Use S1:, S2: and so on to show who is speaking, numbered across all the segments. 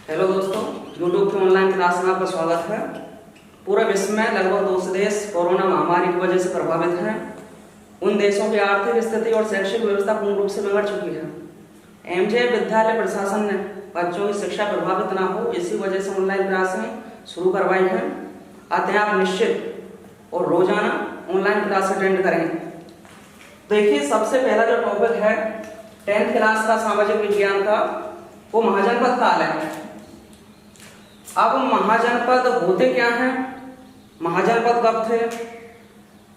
S1: Hello दोस्तों, YouTube के online class में आपका स्वागत है। पूरे विश्व में लगभग 200 देश कोरोना महामारी की वजह से प्रभावित हैं। उन देशों की आर्थिक स्थिति और शैक्षिक व्यवस्था पूर्ण रूप से बिगड़ चुकी है। एमजे विद्यालय प्रशासन ने बच्चों की शिक्षा प्रभावित ना हो, इसी वजह से ऑनलाइन क्लासें शुरू करवाई हैं। अतः आप निश्चित और रोजाना ऑनलाइन क्लास अटेंड करें। देखिए, सबसे पहला जो टॉपिक है 10th क्लास का सामाजिक विज्ञान का, वो महाजनपद काल है। अब महाजनपद होते क्या हैं, महाजनपद कब थे?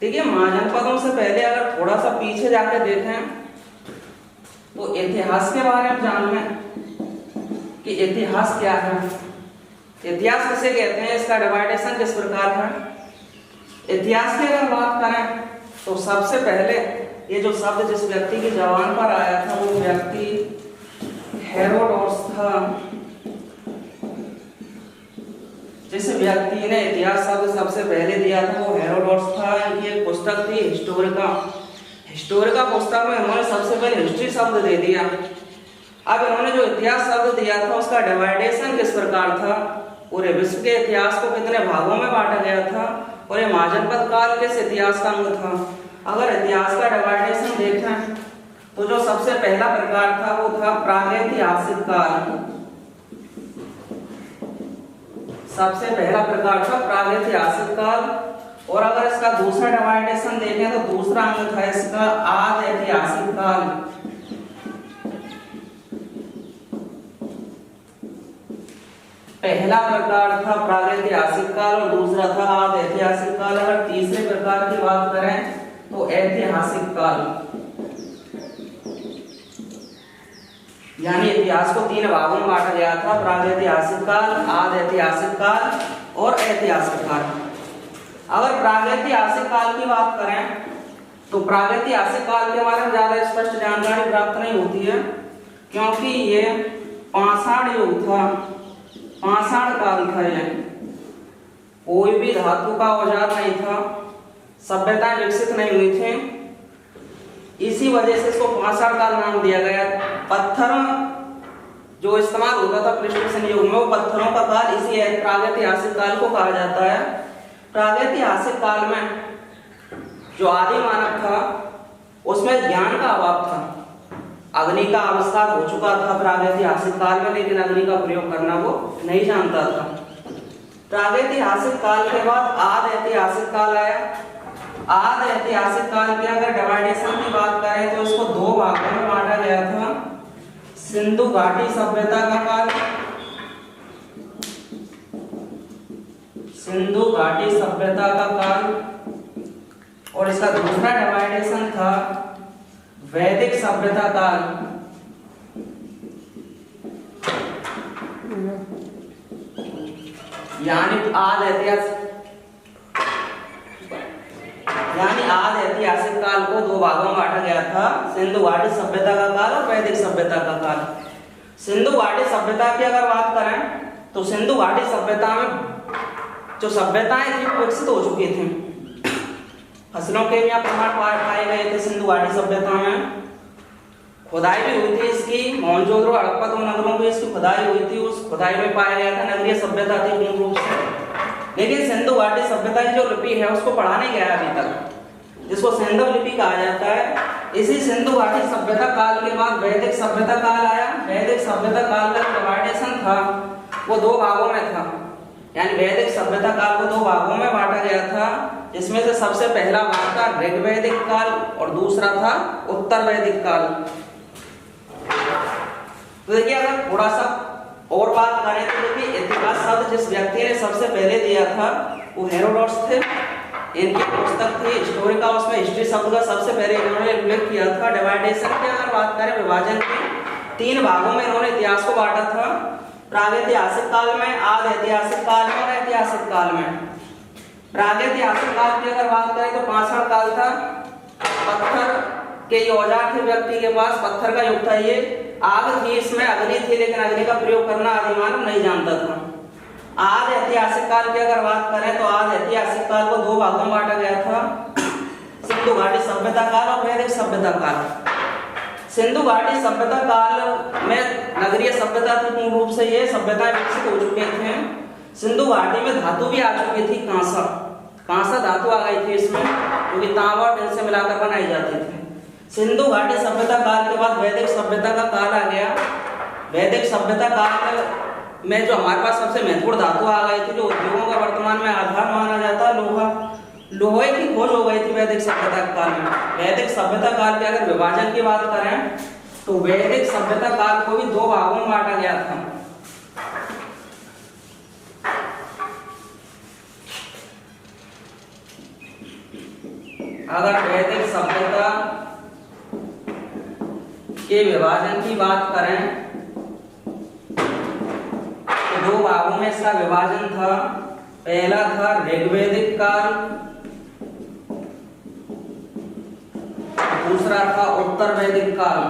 S1: ठीक है, महाजनपदों से पहले अगर थोड़ा सा पीछे जाके देखें तो इतिहास के बारे में जान लें कि इतिहास क्या है। इतिहास किसे कहते हैं, इसका डिवाइडेशन किस प्रकार है। इतिहास की अगर बात करें तो सबसे पहले ये जो शब्द जिस व्यक्ति की जबान पर आया था वो व्यक्ति हेरोडोटस था। जिस व्यक्ति ने इतिहास शब्द सबसे पहले दिया था वो हेरोडोटस था। इनकी एक पुस्तक थी हिस्टोरिका पुस्तक में इन्होंने सबसे पहले हिस्ट्री शब्द दे दिया। अब इन्होंने जो इतिहास शब्द दिया था उसका डिवाइडेशन किस प्रकार था, पूरे विश्व के इतिहास को कितने भागों में बांटा गया था और ये महाजनपद काल किस इतिहास का अंग था। अगर इतिहास का डिवाइडेशन देखें तो जो सबसे पहला प्रकार था वो था प्रागैतिहासिक काल। सबसे पहला प्रकार था प्रागैतिहासिक काल। और अगर इसका दूसरा डिवाइडेशन देखें तो दूसरा अंग था इसका आद ऐतिहासिक काल। पहला प्रकार था प्रागैतिहासिक काल और दूसरा था आद ऐतिहासिक काल। अगर तीसरे प्रकार की बात करें तो ऐतिहासिक काल, यानी इतिहास को 3 भागों में बांटा गया था, प्रागैतिहासिक काल, आद ऐतिहासिक काल और ऐतिहासिक काल। अगर प्रागैतिहासिक काल की बात करें तो प्रागैतिहासिक काल के बारे में ज्यादा स्पष्ट जानकारी प्राप्त नहीं होती है, क्योंकि ये पाषाण युग था, पाषाण काल था। ये कोई भी धातु का औजार नहीं था, सभ्यताएं विकसित नहीं हुई थी, इसी वजह से इसको पाषाण काल नाम दिया गया। पत्थर जो इस्तेमाल होता था प्लेस्टोसीन युग में, वो पत्थरों का काल इसी प्रागैतिहासिक काल को कहा जाता है। प्रागैतिहासिक काल में जो आदि मानव था उसमें ज्ञान का अभाव था। अग्नि का आविष्कार हो चुका था प्रागैतिहासिक काल में, लेकिन अग्नि का प्रयोग करना वो नहीं जानता था। प्रागैतिहासिक काल के बाद आद ऐतिहासिक काल आया। आद ऐतिहासिक काल के अगर डिवाइडेशन की बात करें तो इसको 2 भागों में बांटा गया था। सिंधु घाटी सभ्यता का काल, सिंधु घाटी सभ्यता का काल, और इसका दूसरा डिवाइडेशन था वैदिक सभ्यता काल। यानी आद ऐतिहासिक काल को 2 भागों में बांटा गया था, सिंधु घाटी सभ्यता का काल और वैदिक सभ्यता का काल। सिंधु घाटी सभ्यता की अगर बात करें तो सिंधु घाटी सभ्यता में जो सभ्यताएं थी वो विकसित हो चुकी थी। फसलों के यहाँ प्रमाण पाए गए थे सिंधु घाटी सभ्यता में। खुदाई भी हुई थी इसकी, मोहनजोदड़ो हड़प्पा 2 नगरों में इसकी खुदाई हुई थी। उस खुदाई में पाया गया था नगरीय सभ्यता थी पूर्ण रूप से। लेकिन सिंधु घाटी सभ्यता की जो लिपि है उसको पढ़ा नहीं गया अभी तक, जिसको सिंधव लिपि कहा जाता है। इसी सिंधु घाटी सभ्यता काल के बाद वैदिक सभ्यता काल आया। वैदिक सभ्यता काल का डिवाइडेशन था वो 2 भागों में था, यानी वैदिक सभ्यता काल को 2 भागों में बांटा गया था, जिसमें से सबसे पहला भाग था ऋग्वैदिक काल और दूसरा था उत्तर वैदिक काल। तो देखिए, अगर थोड़ा सा और बात करें तो देखिए, इतिहास शब्द जिस व्यक्ति ने सबसे पहले दिया था वो हेरोडोटस थे। इनकी पुस्तक थी हिस्टोरिका, उसमें हिस्ट्री शब्द का सबसे पहले इन्होंने उल्लेख किया था। डिवाइडेशन की अगर बात करें, विभाजन की 3 भागों में इन्होंने इतिहास को बांटा था, प्रागैतिहासिक काल में, आद ऐतिहासिक काल में और ऐतिहासिक काल में। प्रागैतिहासिक काल की अगर बात करें तो पाषाण काल था। पत्थर के ये औजार थे व्यक्ति के पास, पत्थर का युग था ये। आग थी, इसमें अग्नि थी, लेकिन अग्नि का प्रयोग करना आदिमानव नहीं जानता था। आद ऐतिहासिक काल की अगर बात करें तो आद ऐतिहासिक काल को 2 भागों में बांटा गया था, सिंधु घाटी सभ्यता काल और वैदिक सभ्यता काल। सिंधु घाटी सभ्यता काल में नगरीय सभ्यता थी, पूर्ण रूप से ये सभ्यताएं विकसित हो चुके थे। सिंधु घाटी में धातु भी आ चुकी थी, कांसा धातु आ गई थी इसमें, क्योंकि तांबा और टिन से मिलाकर बनाई जाती थी। सिंधु घाटी सभ्यता काल के बाद वैदिक सभ्यता का काल आ गया। वैदिक सभ्यता काल में जो हमारे पास सबसे महत्वपूर्ण धातु आ गई थी, जो उद्योगों का वर्तमान में आधार माना जाता है, लोहे की खोज हो गई थी वैदिक सभ्यता काल में। वैदिक सभ्यता काल के अगर विभाजन की बात करें तो वैदिक सभ्यता काल को भी 2 भागों में बांटा गया था। अगर वैदिक सभ्यता के विभाजन की बात करें तो 2 भागों में इसका विभाजन था। पहला था ऋग्वैदिक काल, दूसरा था उत्तर वैदिक काल।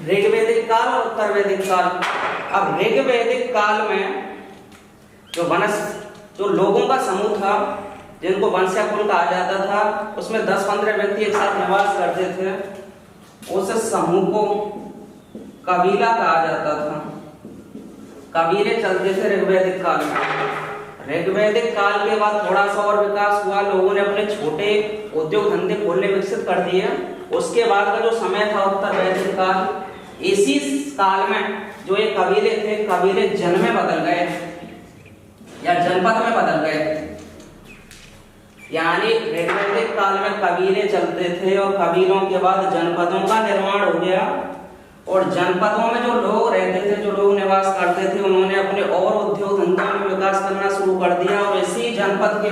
S1: ऋग्वैदिक काल और उत्तर वैदिक काल। अब ऋग्वैदिक काल में जो लोगों का समूह था, जिनको वंश्य कुल कहा जाता था, उसमें 10-15 व्यक्ति एक साथ निवास करते थे। उस समूह को कबीला कहा जाता था। कबीले चलते थे ऋग्वैदिक काल में। ऋग्वैदिक काल के बाद थोड़ा सा और विकास हुआ, लोगों ने अपने छोटे उद्योग धंधे खोलने विकसित कर दिए। उसके बाद का जो समय था उत्तर वैदिक काल। इसी काल में जो ये कबीले थे, कबीले जन में बदल गए या जनपद में बदल गए। यानी ऋग्वैदिक काल में कबीले चलते थे और कबीलों के बाद जनपदों का निर्माण हो गया, और जनपदों में जो लोग रहते थे, जो लोग निवास करते थे, उन्होंने अपने और उद्योग धंधों में विकास करना शुरू कर दिया। और इसी जनपद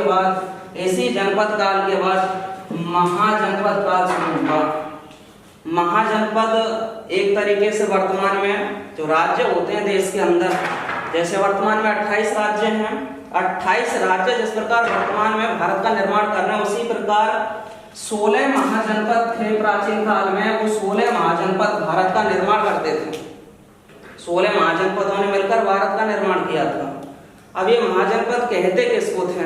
S1: काल के बाद महाजनपद काल शुरू हुआ। महाजनपद एक तरीके से वर्तमान में जो राज्य होते हैं देश के अंदर, जैसे वर्तमान में 28 राज्य हैं, 28 राज्य जिस प्रकार वर्तमान में भारत का निर्माण कर रहे हैं, उसी प्रकार 16 महाजनपद थे प्राचीन काल में। वो 16 महाजनपद भारत का निर्माण करते थे। 16 महाजनपदों ने मिलकर भारत का निर्माण किया था। अब ये महाजनपद कहते किसको थे?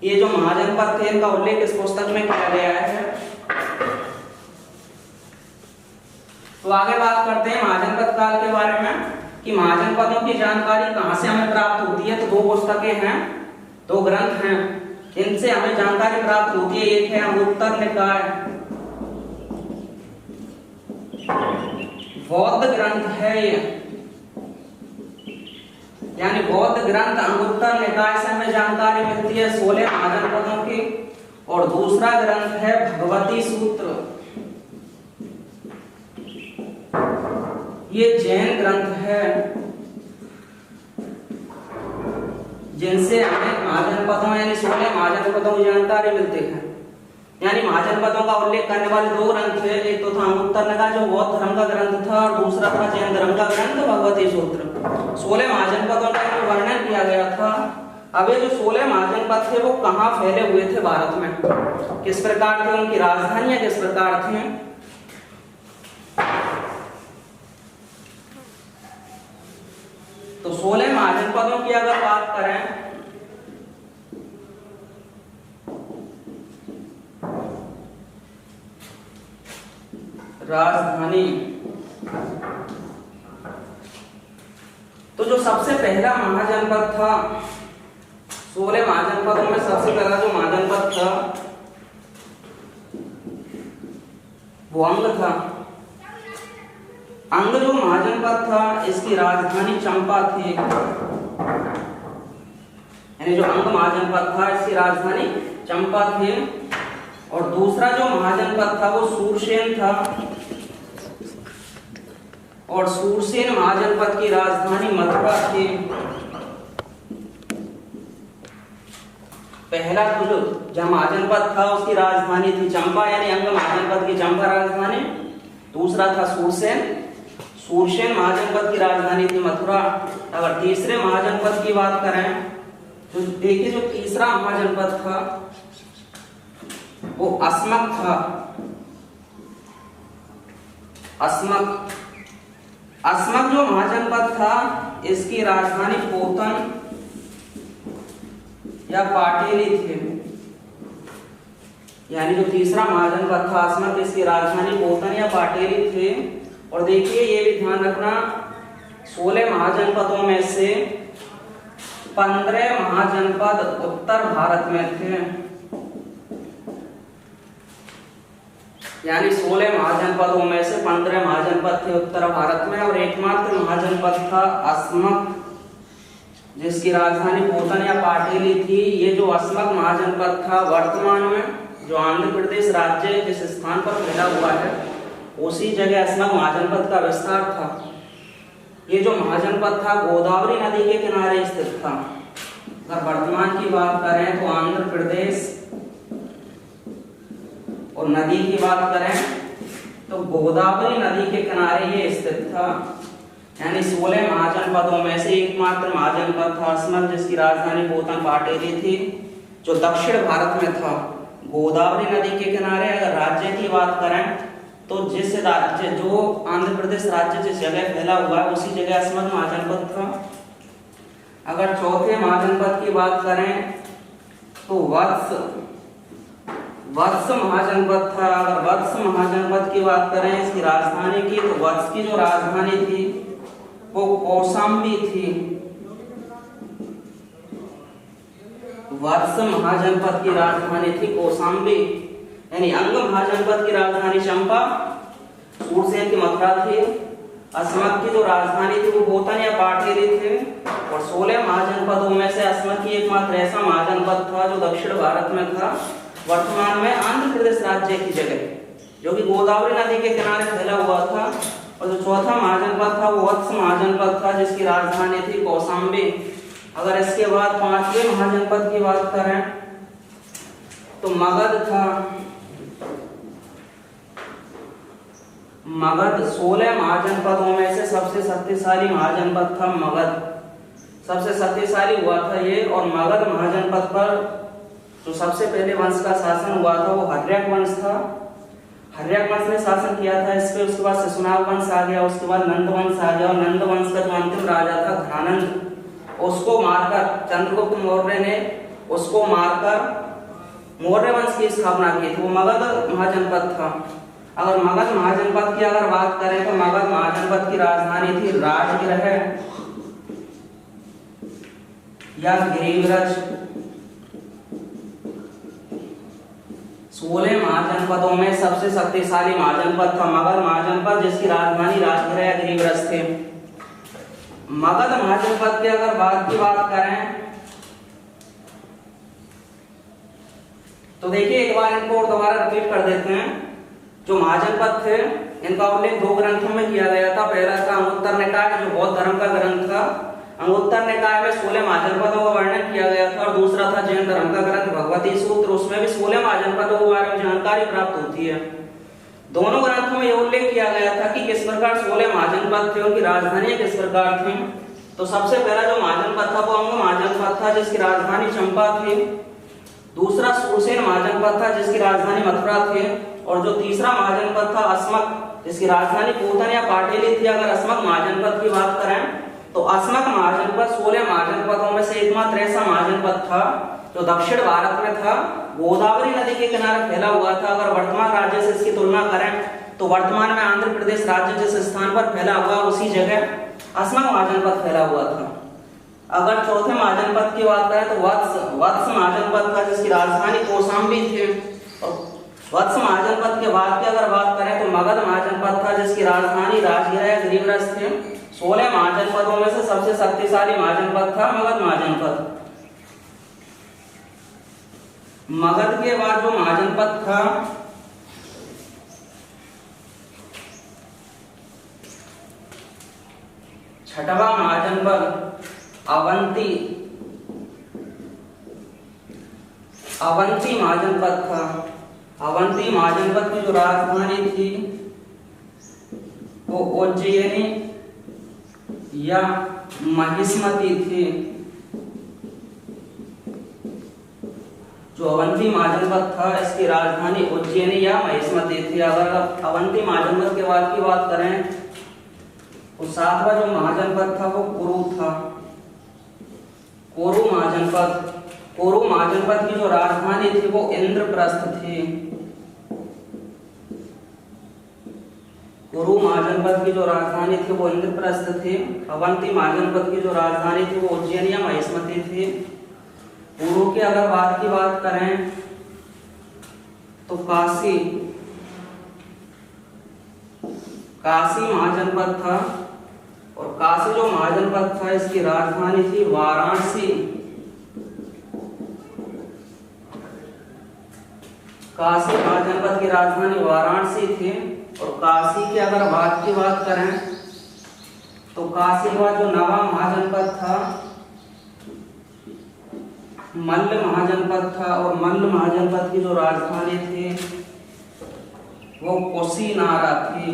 S1: ये जो महाजनपद थे, इनका उल्लेख इस पुस्तक में किया गया है। तो आगे बात करते हैं महाजनपद काल के बारे में कि महाजनपदों की जानकारी कहां से हमें प्राप्त होती है। तो 2 पुस्तकें हैं, 2 ग्रंथ हैं, इनसे हमें जानकारी प्राप्त होती है। एक है अंगुत्तर निकाय, बौद्ध ग्रंथ है ये, यानी बौद्ध ग्रंथ अंगुत्तर निकाय से हमें जानकारी मिलती है 16 महाजनपदों की। और दूसरा ग्रंथ है भगवती सूत्र, ये जैन ग्रंथ है, जिनसे हमें महाजनपदों यानी 16 महाजनपदों की जानकारी मिलती है। यानी महाजनपदों का उल्लेख करने वाले 2 ग्रंथ थे। एक तो था अंगुत्तर निकाय जो बौद्ध धर्म का ग्रंथ था, और दूसरा था जैन धर्म का ग्रंथ भगवती सूत्र। 16 महाजनपदों का वर्णन किया गया था। अब ये जो 16 महाजनपद थे वो कहाँ फैले हुए थे भारत में, किस प्रकार थे, उनकी राजधानियां किस प्रकार थी। तो 16 महाजनपदों की अगर बात करें राजधानी, तो जो सबसे पहला महाजनपद था 16 महाजनपदों में, सबसे पहला जो महाजनपद था वो अंग था। अंग जो महाजनपद था इसकी राजधानी चंपा थी। यानी जो अंग महाजनपद था इसकी राजधानी चंपा थी। और दूसरा जो महाजनपद था वो सूरसेन था, और सूरसेन महाजनपद की राजधानी मथुरा थी। पहला तो जो महाजनपद था उसकी राजधानी थी चंपा, यानी अंग महाजनपद की चंपा राजधानी। दूसरा था सूरसेन महाजनपद की राजधानी थी मथुरा। अगर तीसरे महाजनपद की बात करें तो देखिए जो तीसरा महाजनपद था वो अस्मक था। अस्मक जो महाजनपद था इसकी राजधानी पोतन या पाटेली थे। यानी जो तीसरा महाजनपद था अस्मक, इसकी राजधानी पोतन या पाटेली थे। और देखिए ये भी ध्यान रखना, 16 महाजनपदों में से 15 महाजनपद उत्तर भारत में थे। यानी 16 महाजनपदों में से 15 महाजनपद थे उत्तर भारत में, और एकमात्र महाजनपद था अस्मक, जिसकी राजधानी पोतन या पाटेली थी। ये जो अस्मक महाजनपद था वर्तमान में जो आंध्र प्रदेश राज्य जिस स्थान पर फैला हुआ है उसी जगह अस्मक महाजनपद का विस्तार था। ये जो महाजनपद था गोदावरी नदी के किनारे स्थित था। अगर वर्तमान की बात करें तो आंध्र प्रदेश, और नदी की बात करें तो गोदावरी नदी के किनारे ये स्थित था। यानी 16 महाजनपदों में से एकमात्र महाजनपद था अस्मक, जिसकी राजधानी पोतन पाटेली थी, जो दक्षिण भारत में था गोदावरी नदी के किनारे। अगर राज्य की बात करें तो जिस राज्य जो आंध्र प्रदेश राज्य जिस जगह फैला हुआ है उसी जगह अस्मक महाजनपद था। अगर चौथे महाजनपद की बात करें तो वत्स महाजनपद था। अगर वत्स महाजनपद की बात करें इसकी राजधानी की, तो वत्स की जो राजधानी थी वो कौशाम्बी थी। वत्स महाजनपद की राजधानी थी कौशाम्बी। यानी अंग महाजनपद की राजधानी चंपा, सूरसेन की मथुरा थी। अस्मक की जो राजधानी थी वो पोतन या पाटेली थे। और 16 महाजनपदों में से अस्मक की एकमात्र ऐसा महाजनपद था जो दक्षिण भारत में था, वर्तमान में आंध्र प्रदेश राज्य की जगह, जो कि गोदावरी नदी के किनारे फैला हुआ था। और जो चौथा महाजनपद था वो वत्स महाजनपद था, जिसकी राजधानी थी कौशाम्बी। अगर इसके बाद 5वें महाजनपद की बात करें तो मगध था। मगध 16 महाजनपदों में से सबसे शक्तिशाली महाजनपद था मगध, सबसे शक्तिशाली हुआ था ये। और मगध महाजनपद पर जो सबसे पहले वंश का शासन हुआ था वो हर्यक वंश था। हर्यक वंश ने शासन किया था इस पे। उसके बाद शिशुनाग वंश आ गया, उसके बाद नंद वंश आ गया। और नंद वंश का जो अंतिम राजा था धनानंद, उसको मारकर चंद्रगुप्त मौर्य ने उसको मारकर मौर्य वंश की स्थापना की थी। वो मगध महाजनपद था। अगर मगध महाजनपद की अगर बात करें तो मगध महाजनपद की राजधानी थी राजगृह या गिरिव्रज। 16 महाजनपदों में सबसे शक्तिशाली महाजनपद था मगध महाजनपद, जिसकी राजधानी राजगृह या गिरिव्रज थे। मगध महाजनपद की अगर बात करें तो देखिए एक बार इनको और दोबारा रिपीट कर देते हैं। जो महाजनपद थे इनका उल्लेख 2 ग्रंथों में किया गया था। पहला था अंगुत्तर निकाय जो बौद्ध धर्म का ग्रंथ था। अंगुत्तर निकाय में 16 महाजनपदों का वर्णन किया गया था। और दूसरा था जैन धर्म का ग्रंथ भगवती सूत्र, उसमें भी 16 महाजनपदों के बारे में जानकारी प्राप्त होती है। दोनों ग्रंथों में यह उल्लेख किया गया था कि किस प्रकार 16 महाजनपद थे, उनकी राजधानी किस प्रकार थी। तो सबसे पहला जो महाजनपद था वो अंग महाजनपद था, जिसकी राजधानी चंपा थी। दूसरा सूरसेन महाजनपद था, जिसकी राजधानी मथुरा थी। और जो तीसरा महाजनपद था अस्मक, जिसकी राजधानी पोतन या पाटेली थी। अगर अस्मक महाजनपद की बात करें तो अस्मक महाजनपद 16 महाजनपदों में से एकमात्र ऐसा महाजनपद था जो दक्षिण भारत में था, गोदावरी नदी के किनारे फैला हुआ था। अगर वर्तमान राज्य से इसकी तुलना करें तो वर्तमान में आंध्र प्रदेश राज्य जिस स्थान पर फैला हुआ उसी जगह अस्मक महाजनपद फैला हुआ था। अगर चौथे महाजनपद की बात करें तो वत्स महाजनपद था, जिसकी राजधानी कौशाम्बी थी। और वत्स महाजनपद के बाद की अगर बात करें तो मगध महाजनपद था, जिसकी राजधानी राजगृह गिरिव्रज थे। 16 महाजनपदों में से सबसे शक्तिशाली महाजनपद था मगध महाजनपद। मगध के बाद जो महाजनपद था छठवां महाजनपद अवंती महाजनपद था। अवंती महाजनपद की जो राजधानी थी वो उज्जैनी या महिष्मती थी। जो अवंती महाजनपद था इसकी राजधानी उज्जैनी या महिष्मती थी। अगर अवंती महाजनपद के बाद की बात करें तो 7वां जो महाजनपद था वो कुरु था। कोरु महाजनपद कुरु महाजनपद की जो राजधानी थी वो इंद्रप्रस्थ थी। कुरु महाजनपद की जो राजधानी थी वो इंद्रप्रस्थ थी। अवंती महाजनपद की जो राजधानी थी वो उज्जैन या महिष्मती थी। पूर्व के अगर बात की बात करें तो काशी महाजनपद था, और काशी जो महाजनपद था इसकी राजधानी थी वाराणसी। काशी महाजनपद की राजधानी वाराणसी थी। और काशी की अगर बात करें तो काशी का जो नवा महाजनपद था मल्ल महाजनपद था, और मल्ल महाजनपद की जो राजधानी थी वो कुशीनारा थी।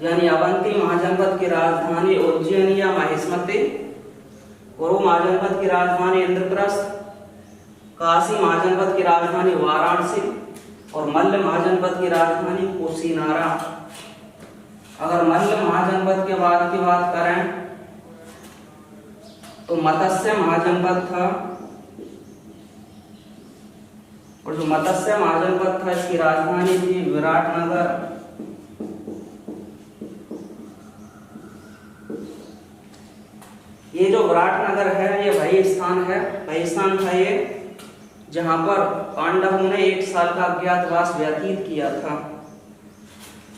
S1: यानी अवंती महाजनपद की राजधानी उज्जैन या महिष्मती, कुरु महाजनपद की राजधानी इंद्रप्रस्थ, काशी महाजनपद की राजधानी वाराणसी और मल्ल महाजनपद की राजधानी कुशीनारा। अगर मल्ल महाजनपद के बाद की बात करें तो मत्स्य महाजनपद था, और जो मत्स्य महाजनपद था इसकी राजधानी थी विराटनगर। ये जो विराटनगर है ये वही स्थान था ये जहां पर पांडवों ने 1 साल का अज्ञातवास व्यतीत किया था।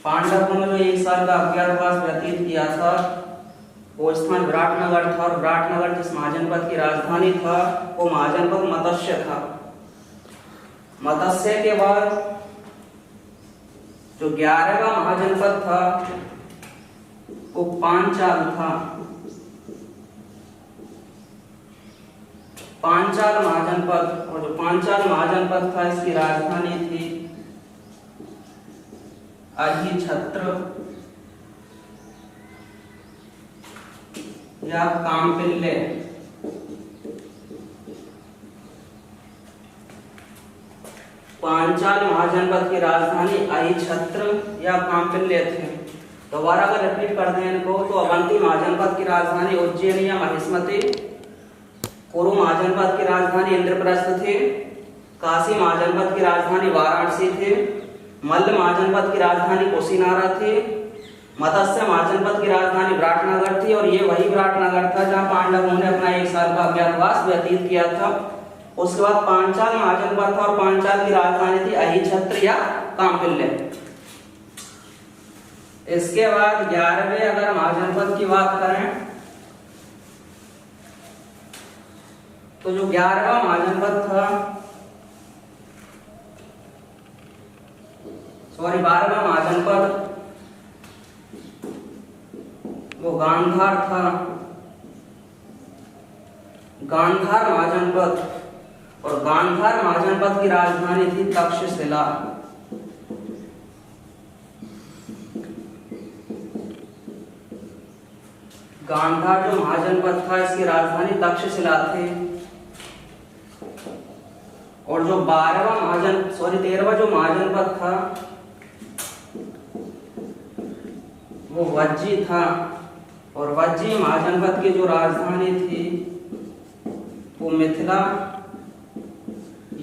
S1: पांडवों ने जो 1 साल का अज्ञातवास व्यतीत किया था वो स्थान विराटनगर था, और विराटनगर जिस महाजनपद की राजधानी था वो महाजनपद मत्स्य था। मत्स्य के बाद जो 11वां महाजनपद था वो पांचाल था। पांचाल महाजनपद, और जो पांचाल महाजनपद था इसकी राजधानी थी अधिछत्र या काम्पिल्य। पांचाल महाजनपद की राजधानी अधिछत्र या काम्पिल्य थे। दोबारा अगर रिपीट कर दें इनको तो अवंती महाजनपद की राजधानी उज्जैन या महिष्मती, कुरु महाजनपद की राजधानी इंद्रप्रस्थ थी, काशी महाजनपद की राजधानी वाराणसी थी, मल्ल महाजनपद की राजधानी कुशीनारा थी, मत्स्य महाजनपद की राजधानी विराटनगर थी, और ये वही विराटनगर था जहां पांडवों ने अपना 1 साल का अज्ञातवास व्यतीत किया था। उसके बाद पांचाल महाजनपद था, और पांचाल की राजधानी थी अधिछत्र या काम्पिल्य। इसके बाद 11वें अगर महाजनपद की बात करें तो जो 11वां महाजनपद था 12वां महाजनपद वो गांधार था। गांधार महाजनपद, और गांधार महाजनपद की राजधानी थी तक्षशिला। गांधार जो महाजनपद था इसकी राजधानी तक्षशिला थी। और जो 13वां जो महाजनपद था वो वज्जी था, और वज्जी महाजनपद की जो राजधानी थी वो मिथिला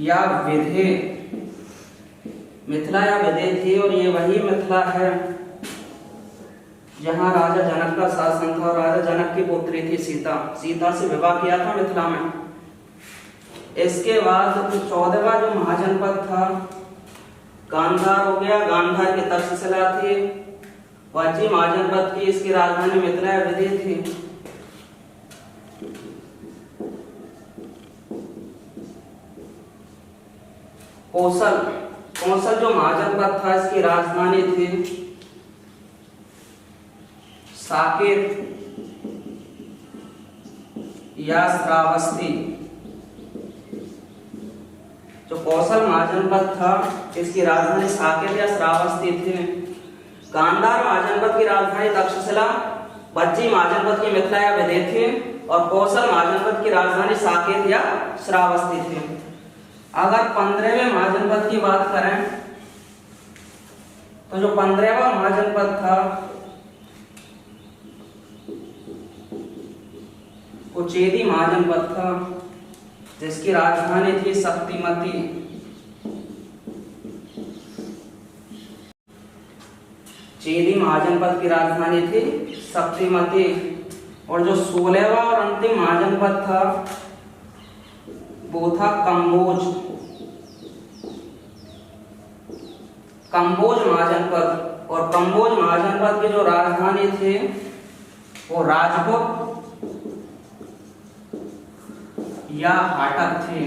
S1: या विधे थी। और ये वही मिथिला है जहां राजा जनक का शासन था, और राजा जनक की पुत्री थी सीता से विवाह किया था मिथिला में। इसके बाद 14वां जो महाजनपद था गांधार हो गया। गांधार की तक्षशिला थी। वज्जी महाजनपद की इसकी राजधानी मिथिला या विधि थी। कौशल जो महाजनपद था इसकी राजधानी थी साकेत या श्रावस्ती। जो कौशल महाजनपद था इसकी राजधानी साकेत या श्रावस्ती थी। गांधार महाजनपद की राजधानी तक्षशिला, वज्जी महाजनपद की मिथिला या विधि थी, और कौशल महाजनपद की राजधानी साकेत या श्रावस्ती थी। अगर 15वें महाजनपद की बात करें तो जो 15वां महाजनपद था वो चेदी महाजनपद था, जिसकी राजधानी थी शक्तिमती। चेदी महाजनपद की राजधानी थी शक्तिमती। और जो 16वां और अंतिम महाजनपद था वो था कंबोज। कंबोज महाजनपद। और कंबोज महाजनपद की जो राजधानी थी वो राजपुत या हाटक थी।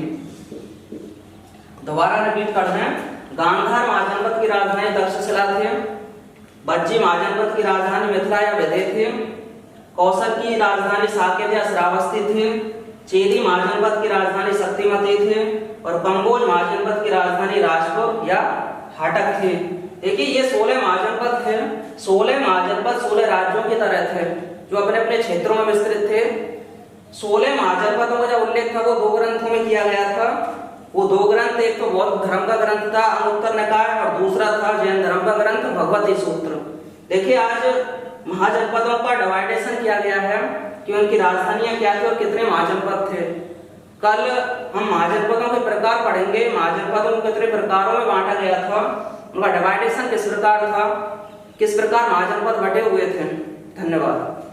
S1: दोबारा रिपीट कर दें, गांधार महाजनपद की राजधानी तक्षशिला थी, बज्जी महाजनपद की राजधानी मिथिला या विदय थी, कौशल की राजधानी साकेत या श्रावस्ती थी, चेदी महाजनपद की राजधानी शक्तिमती थी और कंबोज महाजनपद की राजधानी राजपुर या हाटक थी। देखिए ये 16 महाजनपद थे। 16 महाजनपद 16 राज्यों की तरह थे जो अपने अपने क्षेत्रों में विस्तृत थे। 16 महाजनपदों का जो उल्लेख था वो 2 ग्रंथों में किया गया था। वो 2 ग्रंथ, एक तो बौद्ध धर्म का ग्रंथ था अंगुत्तर निकाय और दूसरा था जैन धर्म का ग्रंथ भगवती सूत्र। देखिए आज महाजनपदों का डिवाइडेशन किया गया है कि उनकी राजधानियां क्या थी और कितने महाजनपद थे। कल हम महाजनपदों के प्रकार पढ़ेंगे, महाजनपदों को कितने प्रकारों में बांटा गया था, उनका डिवाइडेशन किस प्रकार था, किस प्रकार महाजनपद बटे हुए थे। धन्यवाद।